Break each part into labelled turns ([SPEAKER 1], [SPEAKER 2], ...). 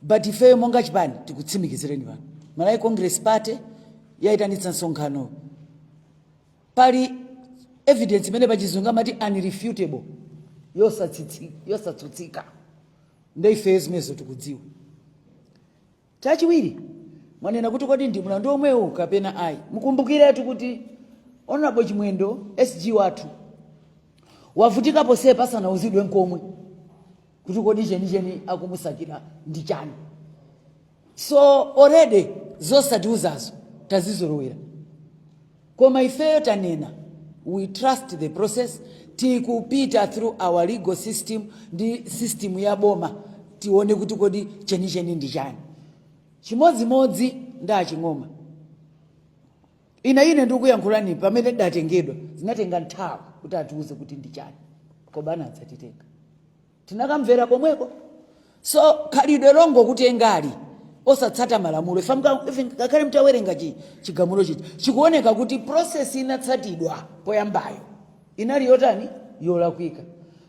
[SPEAKER 1] but ifeyo monga chipani tikutsimikizireni pano Malawi Congress Party yaitanitsa msonkhano pali evidence imene pachizungu amati unrefutable yosatsutsika ndeife zimezo tikudziwa. Chachiwiri mwanena kuti kodi ndi mlandu omwewo kapena ayi. Mukumbukiretu kuti Honorable Chimwendo SG wathu wavutika pose pasanauzidwe nkomwe kuti kodi cheni akumusakira ndi chani. So already zosatiuzazo tazizolowera. Koma ifeyo tanena we trust the process, tikupita through our legal system, ndi system ya boma tione kuti kodi cheni ndi chani. Chimodzimodzi ndaching'oma. Ine ndikuyankhulani pamene datengedwa zinatenga nthawi kuti atiuze kuti ndi chani. Kobana adzatitenga. Tinakamvera komweko. So khalidwe longo kuti engali osatsata malamulo ngakhale mtawerenga chigamulo chichi chikuoneka kuti process inatsatidwa poyambayo inali yotani yolakwika.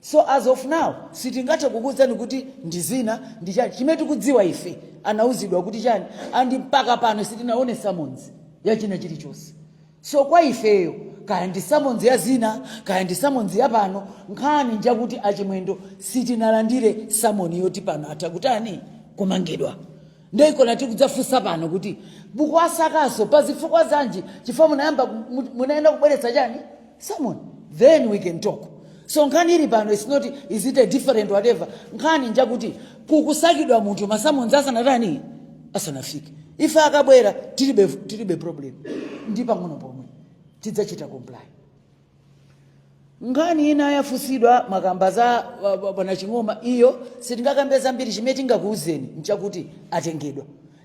[SPEAKER 1] So as of now sitingathe kukuuzani kuti ndizina ndi chani chimene tikudziwa ife anauzidwa kuti chani andi mpaka pano sitinaone summons ya china chilichonse. So kwa ifeyo kaya ndi summons ya zina kaya ndi summons ya pano nkhani njakuti Achimwendo sitinalandire summons yoti pano atakutani kumangidwa. Ndeko nati kudzafusa pano kuti bukwasakaso pazifukwa zanji chifukwa munaenda kubweretsa chani summons, then we can talk. So nkhani ili pano is it a different whatever. Nkhani njakuti kukusakidwa munthu masamonzi asanatani asanafike. Ife akabwera tilibe problem. Ndi pang'ono pomwe tidzachita comply. Nkhani ina yafusidwa makamba za bwana Ching'oma iyo sitingakambeza mbiri chimene tingakuuzeni nchakuti atengedwa.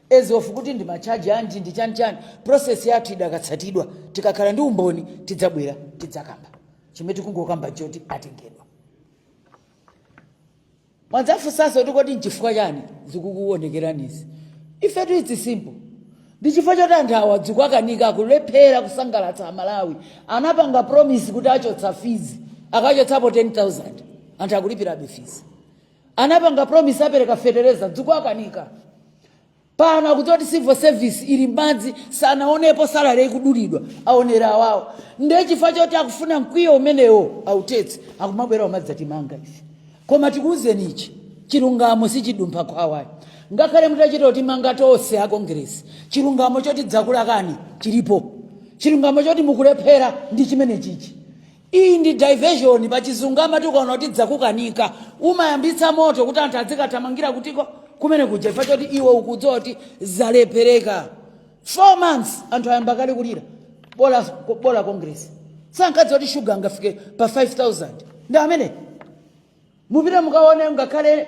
[SPEAKER 1] Ezofu kuti ndi machaji anji ndi chani process yathu idakatsatidwa tikakhala ndi umboni tidzabwera tidzakamba. Chimene tikungokamba choti atengedwa. Mwanzafu sasa utikoti nchifukwa chani zikukuonekeranizi. Ifetu it's simple. Ndi chifukwa choti anthu awa dzikuakanika akulephera kusangalasa Malawi. Anapanga promise kuti achotsa fees. Akachotsapo 10,000. Anthu akulipilabe fees. Anapanga promise apereka fetereza dzikuakanika. Pana kuti civil service ili madzi sanaonepo salary ikudulidwa aonera awawo. Ndiye chifukwa choti akufuna mkwiyo umenewo autetse akumabwera madzi atimanga ife. Koma tikuuzeni ichi chilungamo sichidumpha kwawayo. Ngakhale mutachita kuti manga tonse a Congress chilungamo choti dzakulakani chilipo. Chilungamo choti mukulephera ndi chimene chichi. Iyi ndi diversion pachizungama tikuona kuti dzakukanika umayambitsa moto kuti anthu adzikathamangira kutiko kumene kuja chifukwa choti iwe ukudzoti zalephereka. 4 months anthu ayamba kale kulira bola Congress sankadzi kuti sugar ngafike pa 5,000 ndi amene mupita mukaone ngakhale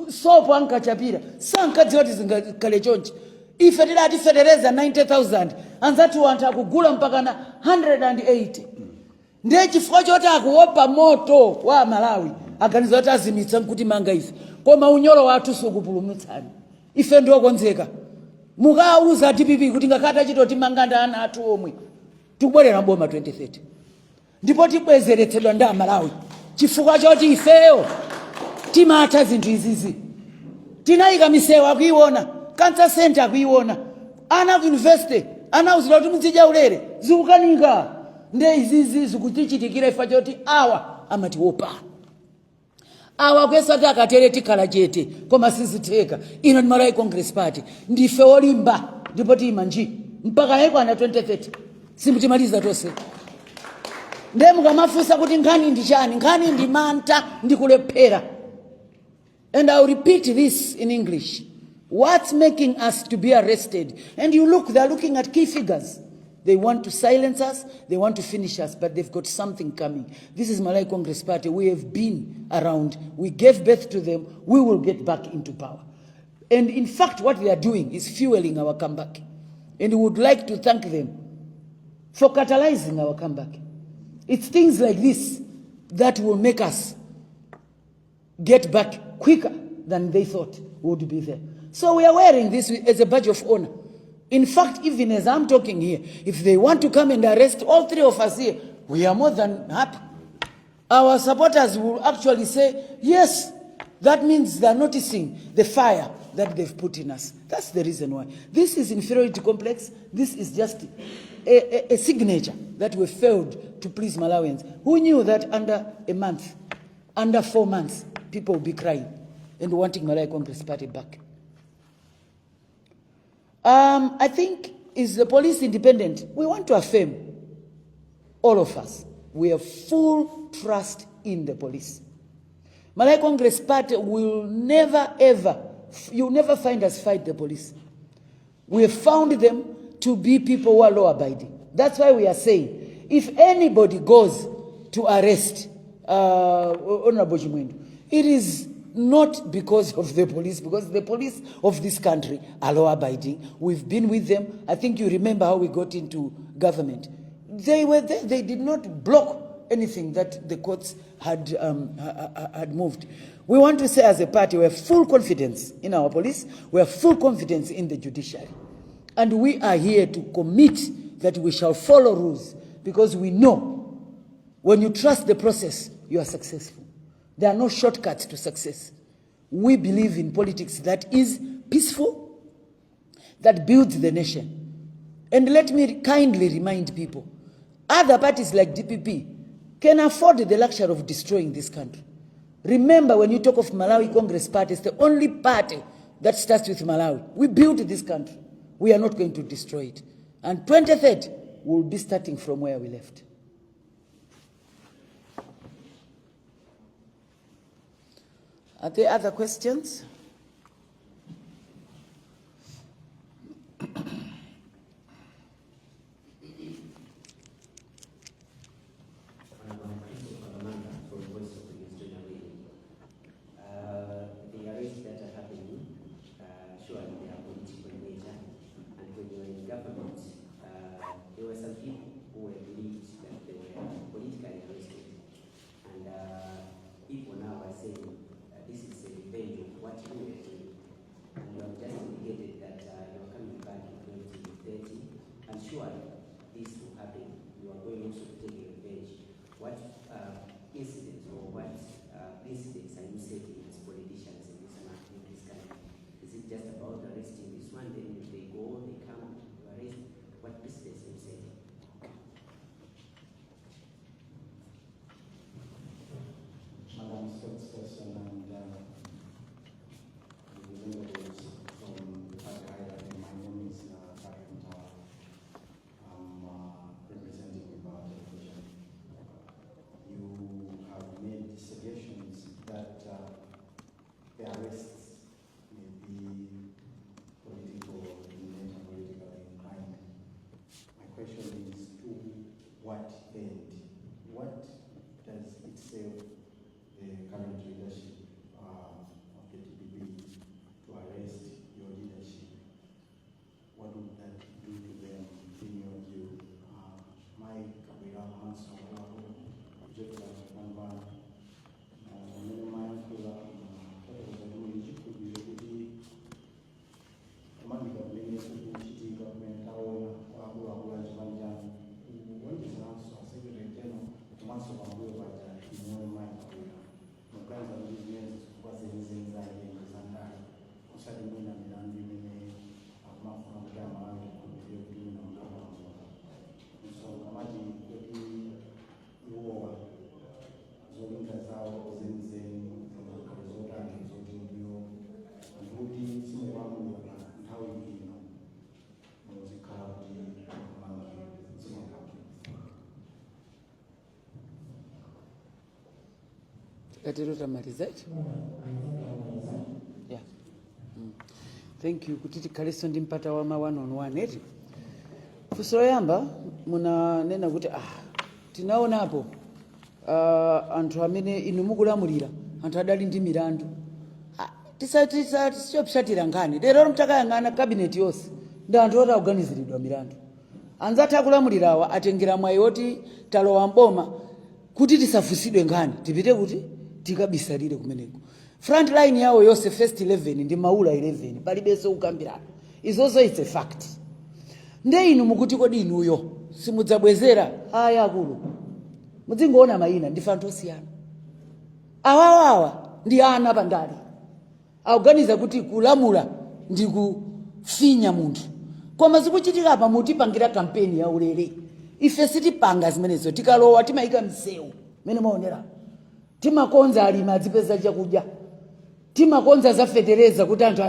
[SPEAKER 1] sopo ankachapira sankadzi kuti zingakale chonchi. Ife tilati fetereza 90,000 anzatu anthu akugula mpaka na 180. Ndiye chifukwa choti akuopa moto wa Malawi aganiza kuti azimitsa kuti manga ife. Koma unyolo wathu sukupulumutsani. Ife ndiokonzeka. Mukauza DPP kuti ngakata chitoti manganda ana athu omwe. Tikubwerera boma 2030. Ndipo tibwezeretsedwa nda Malawi. Chifukwa choti ifeyo timata zinthu izizi. Tinayika misewu akuiona, cancer center akuiona. Ana ku university, ana uzira kuti muzija ulere, zikukanika. Nde izizi zikutichitikira ifa choti awa amatiopa. Awa kwesa takatere tikala chete koma siziteka. Ino ni Malawi Congress Party ndife olimba ndipo timanji mpaka yeko ana 2030 simtimaliza tose. Nde mukamafusa kuti nkhani ndi chani nkhani ndi manta ndi kulephera. And I'll repeat this in English. What's making us to be arrested? And you look, they're looking at key figures. They want to silence us, they want to finish us, but they've got something coming. This is Malawi Congress Party. We have been around. We gave birth to them. We will get back into power. And in fact, what they are doing is fueling our comeback. And we would like to thank them for catalyzing our comeback. It's things like this that will make us get back quicker than they thought would be there. So we are wearing this as a badge of honor. In fact, even as I'm talking here, if they want to come and arrest all three of us here, we are more than happy. Our supporters will actually say, yes, that means they're noticing the fire that they've put in us. That's the reason why. This is inferiority complex. This is just a signature that we failed to please Malawians. Who knew that under a month, under 4 months, people will be crying and wanting Malawi Congress Party back? I think, is the police independent? We want to affirm, all of us, we have full trust in the police. Malawi Congress Party will never ever, you'll never find us fight the police. We have found them to be people who are law abiding. That's why we are saying, if anybody goes to arrest Honorable Chimwendo, it is not because of the police, because the police of this country are law abiding. We've been with them. I think you remember how we got into government. They were there. They did not block anything that the courts had moved. We want to say as a party, we have full confidence in our police. We have full confidence in the judiciary. And we are here to commit that we shall follow rules, because we know when you trust the process, you are successful. There are no shortcuts to success. We believe in politics that is peaceful, that builds the nation. And let me kindly remind people, other parties like DPP can afford the luxury of destroying this country. Remember, when you talk of Malawi Congress Party, it's the only party that starts with Malawi. We built this country. We are not going to destroy it. And 2030, we'll be starting from where we left. Are there other questions? Yeah. Thank you. Kutiti kaliso ndimpata wama one on one eti. Fusoro yamba muna nena kuti tinaona hapo anthu amene inu mukulamulira anthu adali ndi milandu. Tisopsatira ngani. Lero mtakayangana cabinet yonse ndi anthu oti aganiziridwa milandu. Anzathu akulamulirawa atengera mwayi oti talowa mboma kuti tisafusidwe ngani. Tipite kuti tikabisalire kumeneko. Front line yawo yose first 11 ndi maula 11 palibenso ukambirana. Izozo it's a fact. Nde inu mukuti kodi inuyo simudzabwezera aya akulu. Mudzingoona mayina ndi fanto siyana. Awawawa ndi ana pandali. akuganiza kuti kulamula ndi kufinya munthu. Koma zikuchitika apa mutipangira kampeni ya ulere. Ife sitipanga zimenezo, tikalowa timayika msewu mene maonera. Timakonza alimi adzipeza chakudya. Timakonza zafetereza kuti anthu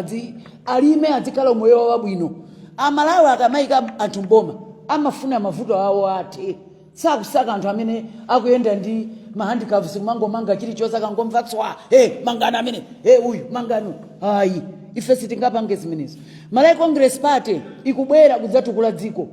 [SPEAKER 1] alime adzikhala moyo wabwino. Amalawi akamayika anthu mboma amafuna mavuto awo athe. Sakusaka anthu amene akuyenda ndi mahandicrafts manga chilichonse akangomva tswa mangana amene uyu mangano ayi ife sitingapange zimenezo. Malawi Congress Party ikubwera kudzatukula dziko,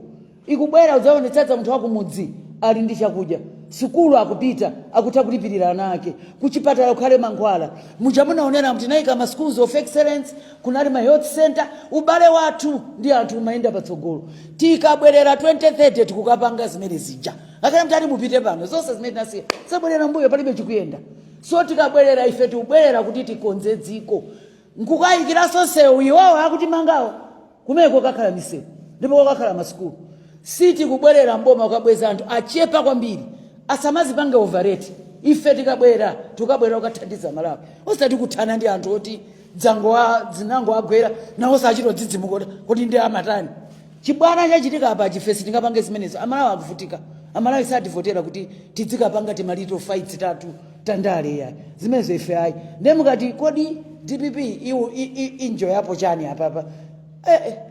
[SPEAKER 1] ikubwera kudzaonetsetsa munthu wakumudzi ali ndi chakudya, sukulu akupita akutha kulipirira ana ake, kuchipatala kukhale mankhwala. Muchamunaonera kuti naika ma schools of excellence, kunali ma health center, ubale wathu ndi anthu umayenda patsogolo. Tikabwerera 2030 tikukapanga zimene zija. Akana mtali mupite pano zonse zimene nasiya sabwerera mbuyo palibe chikuyenda. So tikabwerera ife tikubwerera kuti tikonze dziko. Nkukayikiraso sewu iwawo akuti mangawo kumeko kakhala misewu ndipo kakhala maskulu. Siti kubwerera mboma ukabweza anthu achepa kwambiri asamazipange overrate. Ife tikabwera ukathandiza Malawi. Osati kuthana ndi anthu oti dzinango agwera nawo sachito dzidzimukoda kuti ndi amatani. Chibwana chachitika apa chifesi tingapange zimenezo. Amalawi akuvutika. Amalawi sativotera kuti tidzikapanga timalito fights tatu tandale ya zimenezo ife ayi. Ndemukati kodi DPP injo yapo chani apa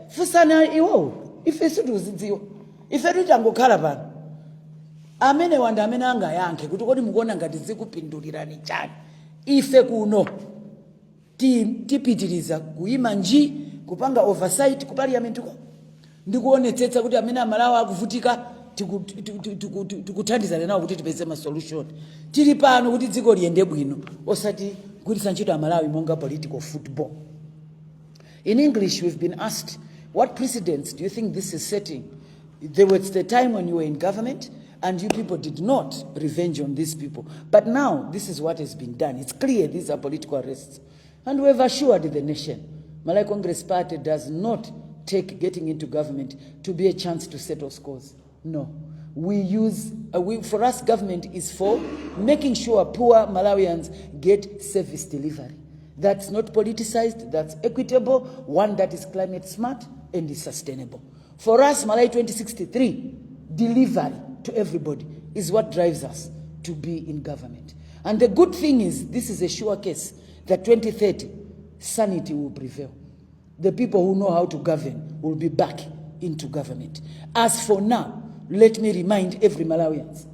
[SPEAKER 1] fusana iwo ife situzidziwa. Ife tutangokhala pano amene wanda amene anga yankhe kuti kodi mukuona ngati zikupindulirani chani. Ife kuno tipitiriza kuima nji kupanga oversight ku parliament ko ndikuonetsetsa kuti amene Amalawi akuvutika tikuthandizana nawo kuti tipeze ma solution. Tili pano kuti dziko liyende bwino osati kugwiritsa ntchito Amalawi monga political football. In English we've been asked, what precedents do you think this is setting? There was the time when you were in government and you people did not revenge on these people. But now this is what has been done. It's clear these are political arrests. And we have assured the nation, Malawi Congress Party does not take getting into government to be a chance to settle scores. No. For us, government is for making sure poor Malawians get service delivery. That's not politicized, that's equitable, one that is climate smart and is sustainable. For us, Malawi 2063, delivery to everybody is what drives us to be in government. And the good thing is, this is a sure case that 2030, sanity will prevail. The people who know how to govern will be back into government. As for now, let me remind every Malawians.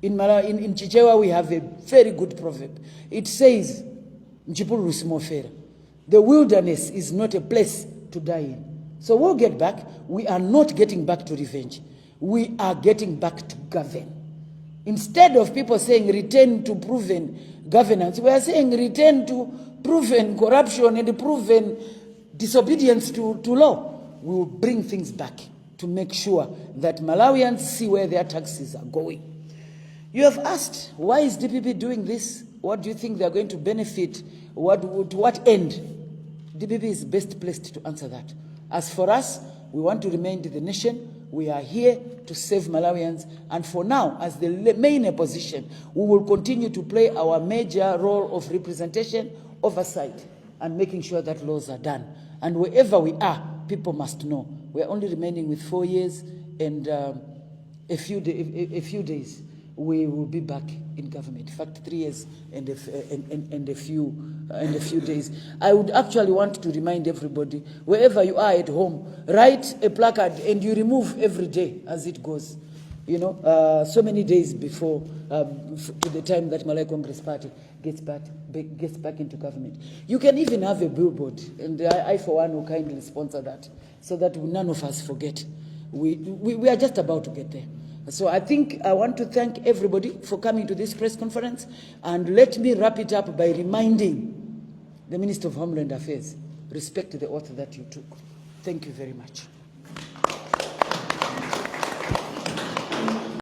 [SPEAKER 1] In Chichewa, we have a very good proverb. It says, the wilderness is not a place to die in. So we'll get back. We are not getting back to revenge. We are getting back to govern. Instead of people saying return to proven governance, we are saying return to proven corruption and proven disobedience to law. We will bring things back to make sure that Malawians see where their taxes are going. You have asked, why is DPP doing this? What do you think they are going to benefit? To what end? DPP is best placed to answer that. As for us, we want to remain in the nation. We are here to save Malawians. And for now, as the main opposition, we will continue to play our major role of representation, oversight, and making sure that laws are done. And wherever we are, people must know. We are only remaining with 4 years and a few days. We will be back in government. In fact, 3 years and a few days. I would actually want to remind everybody, wherever you are at home, write a placard and you remove every day as it goes. You know, so many days before to the time that Malawi Congress Party gets back into government. You can even have a billboard, and I for one will kindly sponsor that, so that none of us forget. We are just about to get there. So I think I want to thank everybody for coming to this press conference, and let me wrap it up by reminding the Minister of Homeland Affairs, respect the oath that you took. Thank you very much.